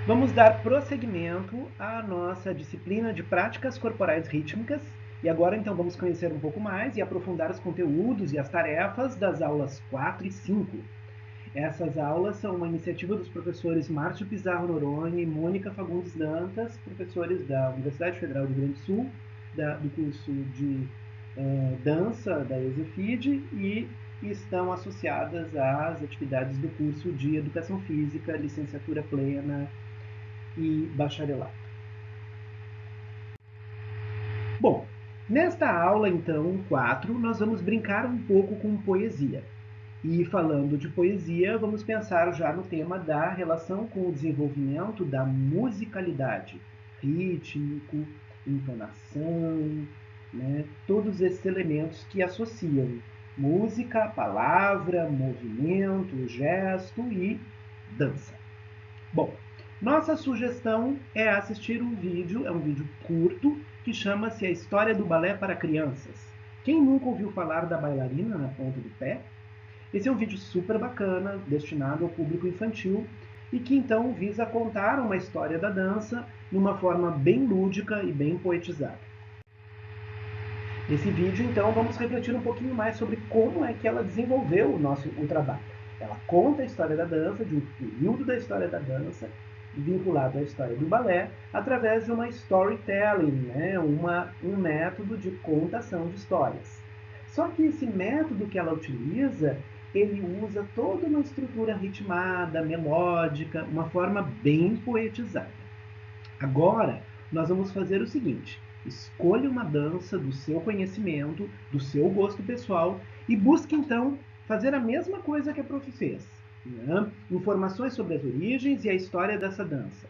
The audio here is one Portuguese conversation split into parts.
Vamos dar prosseguimento à nossa disciplina de práticas corporais rítmicas e agora então vamos conhecer um pouco mais e aprofundar os conteúdos e as tarefas das aulas 4 e 5. Essas aulas são uma iniciativa dos professores Márcio Pizarro Noronha e Mônica Fagundes Dantas, professores da Universidade Federal do Rio Grande do Sul, do curso de dança da ESEFID e estão associadas às atividades do curso de Educação Física, licenciatura plena e bacharelado. Bom, nesta aula, então, 4, nós vamos brincar um pouco com poesia. E falando de poesia, vamos pensar já no tema da relação com o desenvolvimento da musicalidade, rítmico, entonação, né? Todos esses elementos que associam música, palavra, movimento, gesto e dança. Bom, nossa sugestão é assistir um vídeo, é um vídeo curto, que chama-se A História do Balé para Crianças. Quem nunca ouviu falar da bailarina na ponta do pé? Esse é um vídeo super bacana, destinado ao público infantil, e que então visa contar uma história da dança numa forma bem lúdica e bem poetizada. Nesse vídeo, então, vamos refletir um pouquinho mais sobre como é que ela desenvolveu o trabalho. Ela conta a história da dança, de um período da história da dança, vinculado à história do balé, através de uma storytelling, né? Um método de contação de histórias. Só que esse método que ela utiliza, ele usa toda uma estrutura ritmada, melódica, uma forma bem poetizada. Agora, nós vamos fazer o seguinte: escolha uma dança do seu conhecimento, do seu gosto pessoal e busque então fazer a mesma coisa que a prof fez. Né? Informações sobre as origens e a história dessa dança.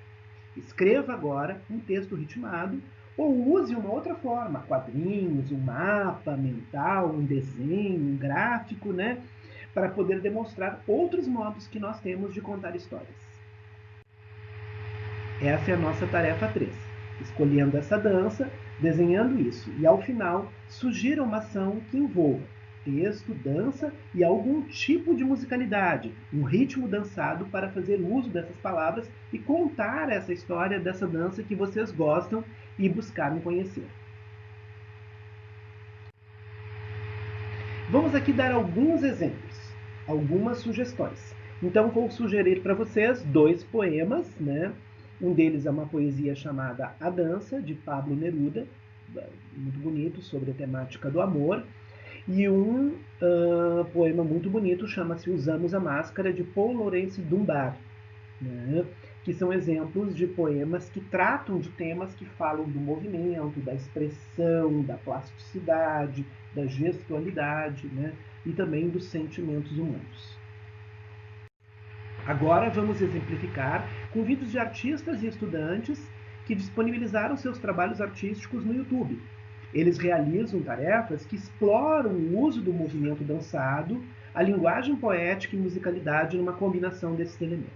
Escreva agora um texto ritmado ou use uma outra forma, quadrinhos, um mapa mental, um desenho, um gráfico, né? Para poder demonstrar outros modos que nós temos de contar histórias. Essa é a nossa tarefa 3. Escolhendo essa dança, desenhando isso. E ao final, sugira uma ação que envolva texto, dança e algum tipo de musicalidade, um ritmo dançado para fazer uso dessas palavras e contar essa história dessa dança que vocês gostam e buscaram conhecer. Vamos aqui dar alguns exemplos, algumas sugestões. Então vou sugerir para vocês 2 poemas, né? Um deles é uma poesia chamada A Dança, de Pablo Neruda, muito bonito, sobre a temática do amor. E um poema muito bonito chama-se Usamos a Máscara, de Paul Laurence Dunbar, né? Que são exemplos de poemas que tratam de temas que falam do movimento, da expressão, da plasticidade, da gestualidade, né? E também dos sentimentos humanos. Agora vamos exemplificar com vídeos de artistas e estudantes que disponibilizaram seus trabalhos artísticos no YouTube. Eles realizam tarefas que exploram o uso do movimento dançado, a linguagem poética e musicalidade numa combinação desses elementos.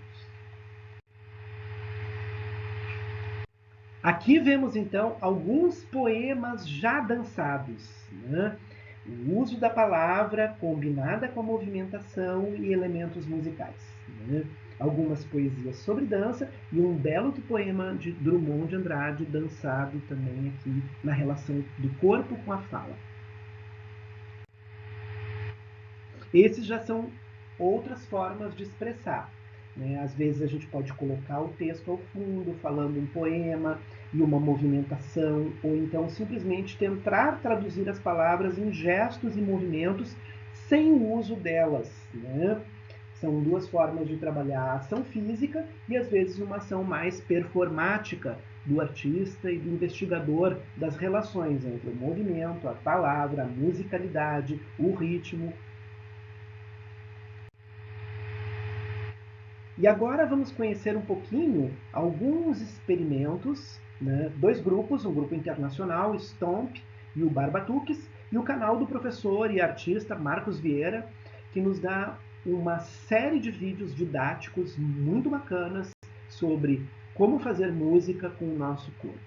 Aqui vemos então alguns poemas já dançados, né? O uso da palavra combinada com a movimentação e elementos musicais, né? Algumas poesias sobre dança e um belo poema de Drummond de Andrade dançado também aqui na relação do corpo com a fala. Esses já são outras formas de expressar. Né? Às vezes a gente pode colocar o texto ao fundo, falando um poema e uma movimentação, ou então simplesmente tentar traduzir as palavras em gestos e movimentos sem o uso delas. Né? São 2 formas de trabalhar a ação física e às vezes uma ação mais performática do artista e do investigador das relações entre o movimento, a palavra, a musicalidade, o ritmo. E agora vamos conhecer um pouquinho alguns experimentos, né? 2 grupos, um grupo internacional, Stomp e o Barbatuques, e o canal do professor e artista Marcos Vieira, que nos dá uma série de vídeos didáticos muito bacanas sobre como fazer música com o nosso corpo.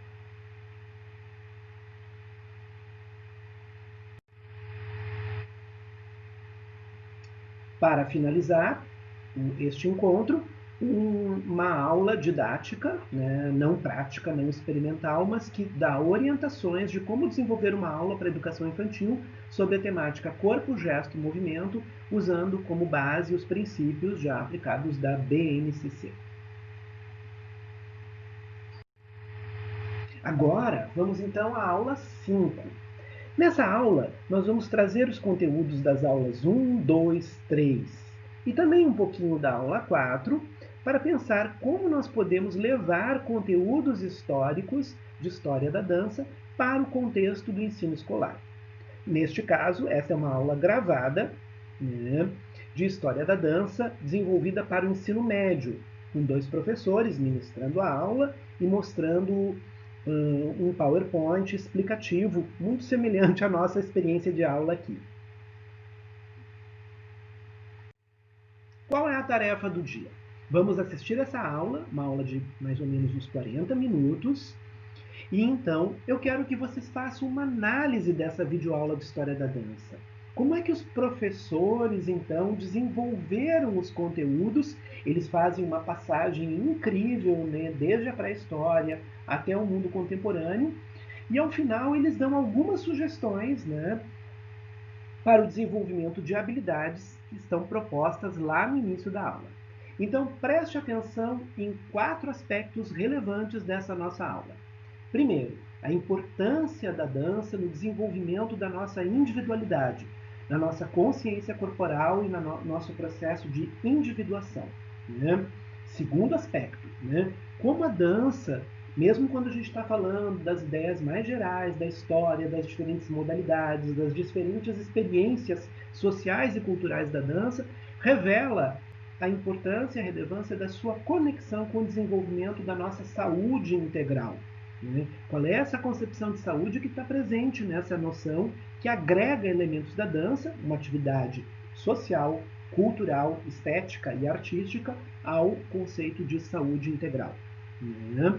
Para finalizar este encontro, uma aula didática, né, não prática, não experimental, mas que dá orientações de como desenvolver uma aula para educação infantil sobre a temática corpo, gesto, movimento, usando como base os princípios já aplicados da BNCC. Agora, vamos então à aula 5. Nessa aula, nós vamos trazer os conteúdos das aulas 1, 2, 3 e também um pouquinho da aula 4 para pensar como nós podemos levar conteúdos históricos de história da dança para o contexto do ensino escolar. Neste caso, essa é uma aula gravada, né, de história da dança desenvolvida para o ensino médio, com 2 professores ministrando a aula e mostrando um PowerPoint explicativo, muito semelhante à nossa experiência de aula aqui. Qual é a tarefa do dia? Vamos assistir essa aula, uma aula de mais ou menos uns 40 minutos, e então eu quero que vocês façam uma análise dessa videoaula de História da Dança. Como é que os professores, então, desenvolveram os conteúdos? Eles fazem uma passagem incrível, né, desde a pré-história até o mundo contemporâneo, e ao final eles dão algumas sugestões, né, para o desenvolvimento de habilidades que estão propostas lá no início da aula. Então, preste atenção em 4 aspectos relevantes dessa nossa aula. Primeiro, a importância da dança no desenvolvimento da nossa individualidade, na nossa consciência corporal e no nosso processo de individuação. Né? Segundo aspecto, né? Como a dança, mesmo quando a gente está falando das ideias mais gerais da história, das diferentes modalidades, das diferentes experiências sociais e culturais da dança, revela a importância e a relevância da sua conexão com o desenvolvimento da nossa saúde integral. Né? Qual é essa concepção de saúde que está presente nessa noção que agrega elementos da dança, uma atividade social, cultural, estética e artística, ao conceito de saúde integral. Né?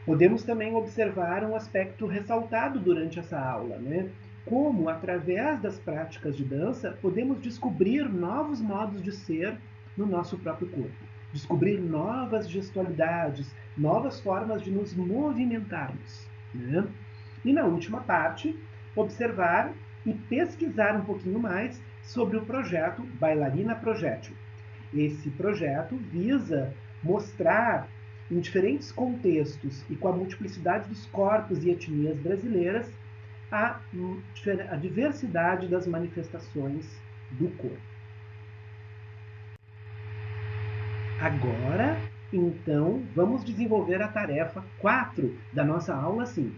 Podemos também observar um aspecto ressaltado durante essa aula, né? Como, através das práticas de dança, podemos descobrir novos modos de ser no nosso próprio corpo, descobrir novas gestualidades, novas formas de nos movimentarmos. Né? E na última parte, observar e pesquisar um pouquinho mais sobre o projeto Bailarina Projétil. Esse projeto visa mostrar, em diferentes contextos e com a multiplicidade dos corpos e etnias brasileiras, a diversidade das manifestações do corpo. Agora, então, vamos desenvolver a tarefa 4 da nossa aula 5.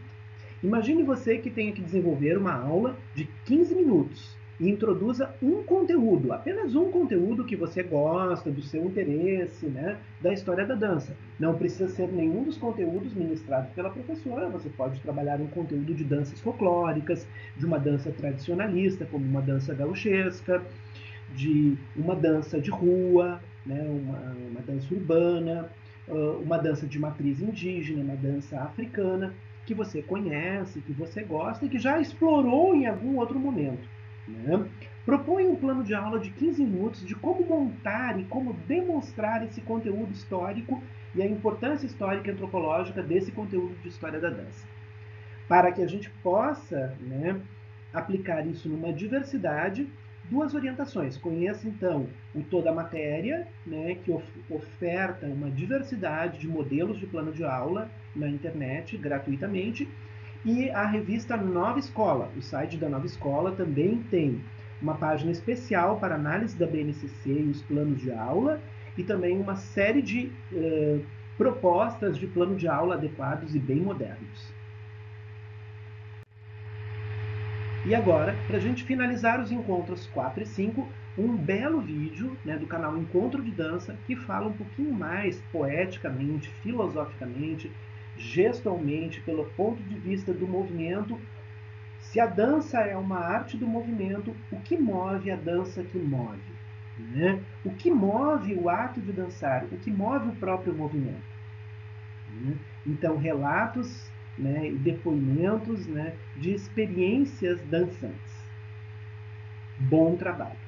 Imagine você que tenha que desenvolver uma aula de 15 minutos e introduza um conteúdo, apenas um conteúdo que você gosta, do seu interesse, né, da história da dança. Não precisa ser nenhum dos conteúdos ministrados pela professora, você pode trabalhar um conteúdo de danças folclóricas, de uma dança tradicionalista, como uma dança gauchesca, de uma dança de rua, né, uma dança urbana, uma dança de matriz indígena, uma dança africana, que você conhece, que você gosta e que já explorou em algum outro momento. Né? Propõe um plano de aula de 15 minutos de como montar e como demonstrar esse conteúdo histórico e a importância histórica e antropológica desse conteúdo de história da dança. Para que a gente possa, né, aplicar isso numa diversidade, 2 orientações. Conheça, então, o Toda a Matéria, né, que oferta uma diversidade de modelos de plano de aula na internet, gratuitamente, e a revista Nova Escola. O site da Nova Escola também tem uma página especial para análise da BNCC e os planos de aula, e também uma série de propostas de plano de aula adequados e bem modernos. E agora, para a gente finalizar os encontros 4 e 5, um belo vídeo, né, do canal Encontro de Dança, que fala um pouquinho mais poeticamente, filosoficamente, gestualmente, pelo ponto de vista do movimento. Se a dança é uma arte do movimento, o que move a dança que move? Né? O que move o ato de dançar? O que move o próprio movimento? Então, relatos, né, e depoimentos, né, de experiências dançantes. Bom trabalho!